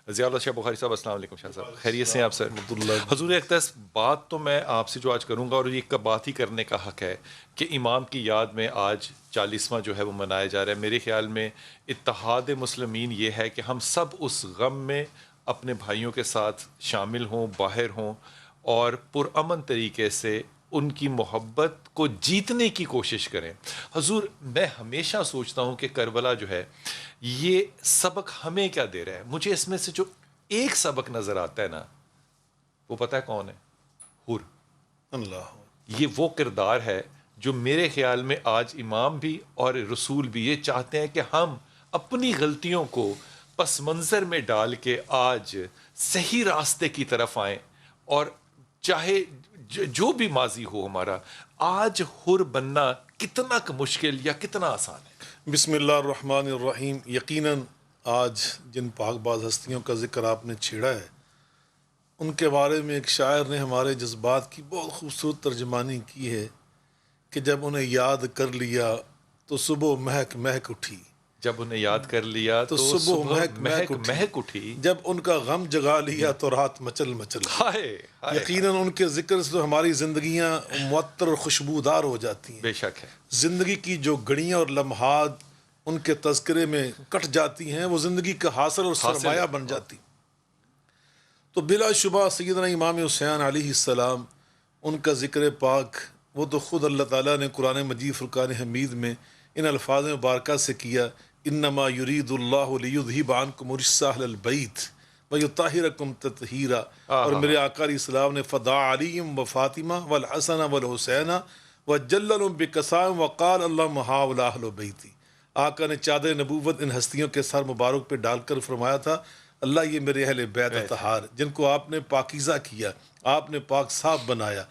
ضیاء اللہ شاہ بخاری صاحب السلام علیکم شاہ صاحب، خیریت سے ہیں آپ سر؟ حضور اقدس، بات تو میں آپ سے جو آج کروں گا اور یہ بات ہی کرنے کا حق ہے کہ امام کی یاد میں آج 40واں جو ہے وہ منایا جا رہا ہے۔ میرے خیال میں اتحاد مسلمین یہ ہے کہ ہم سب اس غم میں اپنے بھائیوں کے ساتھ شامل ہوں، باہر ہوں اور پرامن طریقے سے ان کی محبت کو جیتنے کی کوشش کریں۔ حضور، میں ہمیشہ سوچتا ہوں کہ کربلا جو ہے یہ سبق ہمیں کیا دے رہا ہے؟ مجھے اس میں سے جو ایک سبق نظر آتا ہے نا، وہ پتہ ہے کون ہے؟ حر۔ اللہ یہ وہ کردار ہے جو میرے خیال میں آج امام بھی اور رسول بھی یہ چاہتے ہیں کہ ہم اپنی غلطیوں کو پس منظر میں ڈال کے آج صحیح راستے کی طرف آئیں، اور چاہے جو بھی ماضی ہو ہمارا، آج حر بننا کتنا مشکل یا کتنا آسان ہے۔ بسم اللہ الرحمن الرحیم۔ یقیناً آج جن پاک باز ہستیوں کا ذکر آپ نے چھیڑا ہے، ان کے بارے میں ایک شاعر نے ہمارے جذبات کی بہت خوبصورت ترجمانی کی ہے کہ جب انہیں یاد کر لیا تو صبح مہک مہک اٹھی۔ جب انہیں یاد کر لیا تو صبح مہک مہک مہک اٹھی۔ جب ان کا غم جگا لیا تو رات مچل مچل اٹھی۔ ہائے ہائے، یقیناً ان کے ذکر سے ہماری زندگیاں معطر اور خوشبودار ہو جاتی ہیں۔ بے شک ہے۔ زندگی کی جو گھڑیاں اور لمحات ان کے تذکرے میں کٹ جاتی ہیں، وہ زندگی کا حاصل اور سرمایہ بن جاتی۔ تو بلا شبہ سیدنا امام حسین علیہ السلام، ان کا ذکر پاک وہ تو خود اللہ تعالیٰ نے قرآن مجید فرقان حمید میں ان الفاظ مبارکہ سے کیا، انما یرید اللہ لیذہب عنکم الرجس اہل البیت ویطہرکم تطہیرا۔ اور میرے آقا علیہ السلام نے فدعا علی و فاطمہ والحسن والحسین وجللہم بکسائم وقال اللہم ہؤلاء اہل بیتی۔ آقا نے چادر نبوت ان ہستیوں کے سر مبارک پہ ڈال کر فرمایا تھا، اللہ یہ میرے اہل بیت اطہار جن کو آپ نے پاکیزہ کیا، آپ نے پاک صاف بنایا۔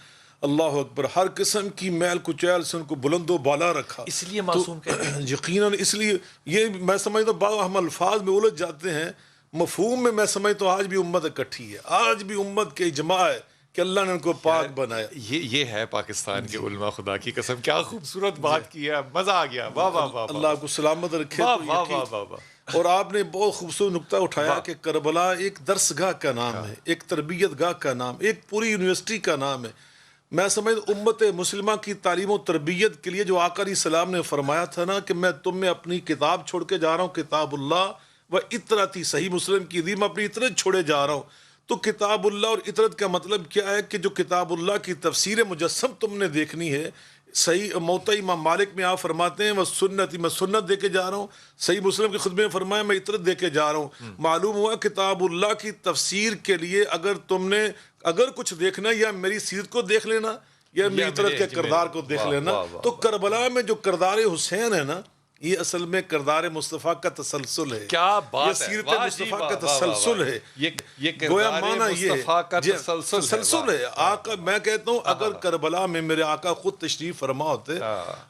اللہ اکبر، ہر قسم کی میل کچیل سے ان کو بلند و بالا رکھا۔ اس لیے معصوم کہتے ہیں۔ یقیناً اس لیے یہ میں سمجھتا ہوں، بعض ہم الفاظ میں الجھ جاتے ہیں، مفہوم میں میں سمجھتا ہوں آج بھی امت اکٹھی ہے، آج بھی امت کے اجماع ہے کہ اللہ نے ان کو پاک بنایا۔ یہ ہے پاکستان کے علماء، خدا کی قسم کیا خوبصورت بات کی ہے، مزہ آ گیا، واہ واہ واہ، اللہ آپ کو سلامت رکھے۔ واہ تو واہ یقین واہ واہ واہ۔ اور آپ نے بہت خوبصورت نقطہ اٹھایا کہ کربلا ایک درس گاہ کا نام ہے، ایک تربیت گاہ کا نام، ایک پوری یونیورسٹی کا نام ہے۔ میں سمجھتا امت مسلمہ کی تعلیم و تربیت کے لیے جو آقا علیہ السلام نے فرمایا تھا نا کہ میں تم میں اپنی کتاب چھوڑ کے جا رہا ہوں، کتاب اللہ و اطرتی، صحیح مسلم کی حدیث میں اپنی اطرت چھوڑے جا رہا ہوں۔ تو کتاب اللہ اور اطرت کا مطلب کیا ہے کہ جو کتاب اللہ کی تفسیر مجسم تم نے دیکھنی ہے، صحیح موطا امام مالک میں آپ فرماتے ہیں وہ سنتی، میں سنت دے کے جا رہا ہوں۔ صحیح مسلم کے خطبے میں فرمایا میں اطرت دے کے جا رہا ہوں۔ معلوم ہوا کتاب اللہ کی تفسیر کے لیے اگر تم نے اگر کچھ دیکھنا ہے، یا میری سیرت کو دیکھ لینا یا میری اطرت کے کردار کو دیکھ لینا۔ تو کربلا میں جو کردار حسین ہے نا، یہ اصل میں کردار مصطفیٰ کا تسلسل ہے، کیا بات ہے، یہ سیرت مصطفیٰ کا تسلسل ہے۔ یہ گویا کردار معنی یہ مصطفیٰ کا ہے تسلسل ہے۔ آقا، میں کہتا ہوں اگر کربلا میں میرے آقا خود تشریف فرما ہوتے،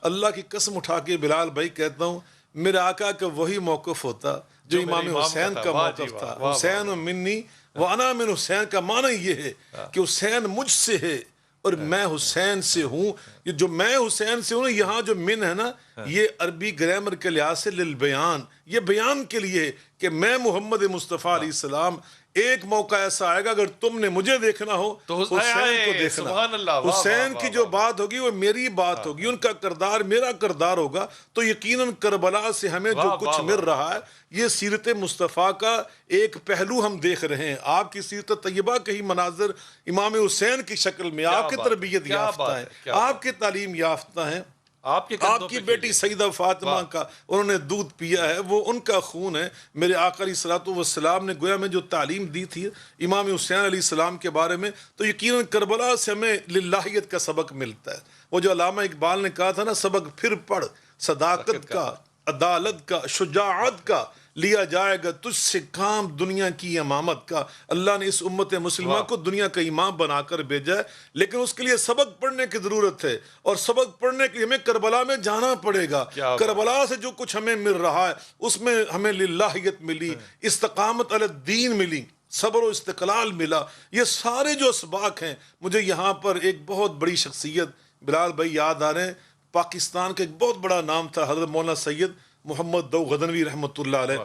اللہ کی قسم اٹھا کے بلال بھائی کہتا ہوں، میرے آقا کا وہی موقف ہوتا جو امام حسین کا موقف تھا۔ حسین منی وانا من حسین کا معنی یہ ہے کہ حسین مجھ سے ہے اور میں حسین سے ہوں۔ یہ جو میں حسین سے ہوں، یہاں جو من ہے نا، یہ عربی گرامر کے لحاظ سے للبیان، یہ بیان کے لیے کہ میں محمد مصطفیٰ علیہ السلام، ایک موقع ایسا آئے گا اگر تم نے مجھے دیکھنا ہو تو حسین کو دیکھنا۔ حسین کی جو بات ہوگی وہ میری بات ہوگی، ان کا کردار میرا کردار ہوگا۔ تو یقیناً کربلا سے ہمیں جو کچھ مل رہا ہے، یہ سیرت مصطفیٰ کا ایک پہلو ہم دیکھ رہے ہیں۔ آپ کی سیرت طیبہ کے ہی مناظر امام حسین کی شکل میں، آپ کی تربیت یافتہ ہیں، آپ کی تعلیم یافتہ ہیں۔ آپ کی بیٹی سیدہ فاطمہ کا انہوں نے دودھ پیا ہے، وہ ان کا خون ہے۔ میرے آقا علیہ الصلوۃ والسلام نے گویا میں جو تعلیم دی تھی امام حسین علیہ السلام کے بارے میں، تو یقیناً کربلا سے ہمیں للہیت کا سبق ملتا ہے۔ وہ جو علامہ اقبال نے کہا تھا نا، سبق پھر پڑھ، صداقت کا، عدالت کا، شجاعت کا، لیا جائے گا تجھ سے کام دنیا کی امامت کا۔ اللہ نے اس امت مسلمہ کو دنیا کا امام بنا کر بھیجا ہے، لیکن اس کے لیے سبق پڑھنے کی ضرورت ہے، اور سبق پڑھنے کے لیے ہمیں کربلا میں جانا پڑے گا۔ کربلا سے جو کچھ ہمیں مل رہا ہے، اس میں ہمیں للہیت ملی، استقامت علی الدین ملی، صبر و استقلال ملا۔ یہ سارے جو اسباق ہیں، مجھے یہاں پر ایک بہت بڑی شخصیت بلال بھائی یاد آ رہے ہیں۔ پاکستان کا ایک بہت بڑا نام تھا حضرت مولانا سید محمد دو غزنوی رحمۃ اللہ علیہ۔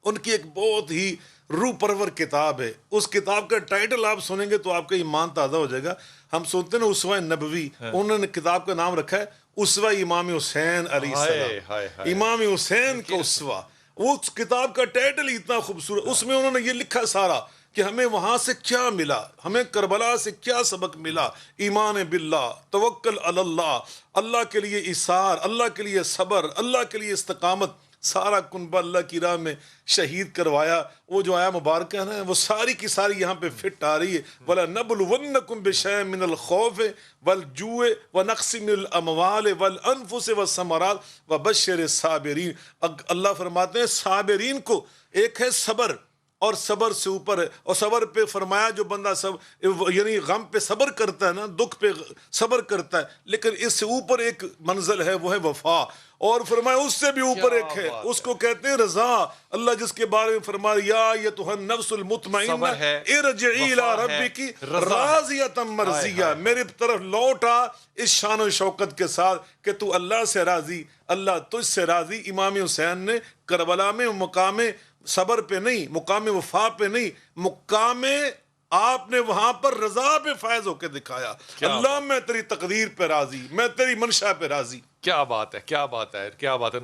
ان کی ایک بہت ہی روح پرور کتاب ہے. اس کتاب کا ٹائٹل آپ سنیں گے تو آپ کا ایمان تازہ ہو جائے گا. ہم سنتے ہیں نا اسوہ نبوی, انہوں نے کتاب کا نام رکھا ہے اسوہ امام حسین علیہ السلام. امام حسین کا اسوہ, اس کتاب کا ٹائٹل ہی اتنا خوبصورت. اس میں انہوں نے یہ لکھا سارا کہ ہمیں وہاں سے کیا ملا, ہمیں کربلا سے کیا سبق ملا. ایمان باللہ, توکل علی اللہ, اللہ کے لیے ایثار, اللہ کے لیے صبر, اللہ کے لیے استقامت, سارا کنبہ اللہ کی راہ میں شہید کروایا. وہ جو آیا مبارکہ ہے نا, وہ ساری کی ساری یہاں پہ فٹ آ رہی ہے. وَلَنَبْلُوَنَّكُمْ بِشَيْءٍ مِّنَ الْخَوْفِ وَالْجُوعِ وَنَقْصٍ مِّنَ الْأَمْوَالِ وَالْأَنفُسِ وَالثَّمَرَاتِ وَبَشِّرِ الصَّابِرِينَ. اللہ فرماتے ہیں صابرین کو, ایک ہے صبر, اور صبر سے اوپر ہے. اور صبر پہ فرمایا جو بندہ یعنی غم پہ صبر کرتا ہے نا, دکھ پہ صبر کرتا ہے, لیکن اس سے اوپر ایک منزل ہے, وہ ہے وفا. اور فرمایا اس سے بھی اوپر ایک ہے, اس کو کہتے ہیں رضا. اللہ جس کے بارے میں فرمایا یا ایتھا النفس المطمئنہ ارجعی الی ربک راضیۃ مرضیہ, میری طرف لوٹ آ اس شان و شوکت کے ساتھ کہ تو اللہ سے راضی, اللہ تجھ سے راضی. امام حسین نے کربلا میں مقام صبر پہ نہیں, مقام وفا پہ نہیں, مقام آپ نے وہاں پر رضا پہ فائز ہو کے دکھایا. اللہ میں تیری تقدیر پہ راضی, میں تیری منشا پہ راضی. کیا بات ہے, کیا بات ہے, کیا بات ہے.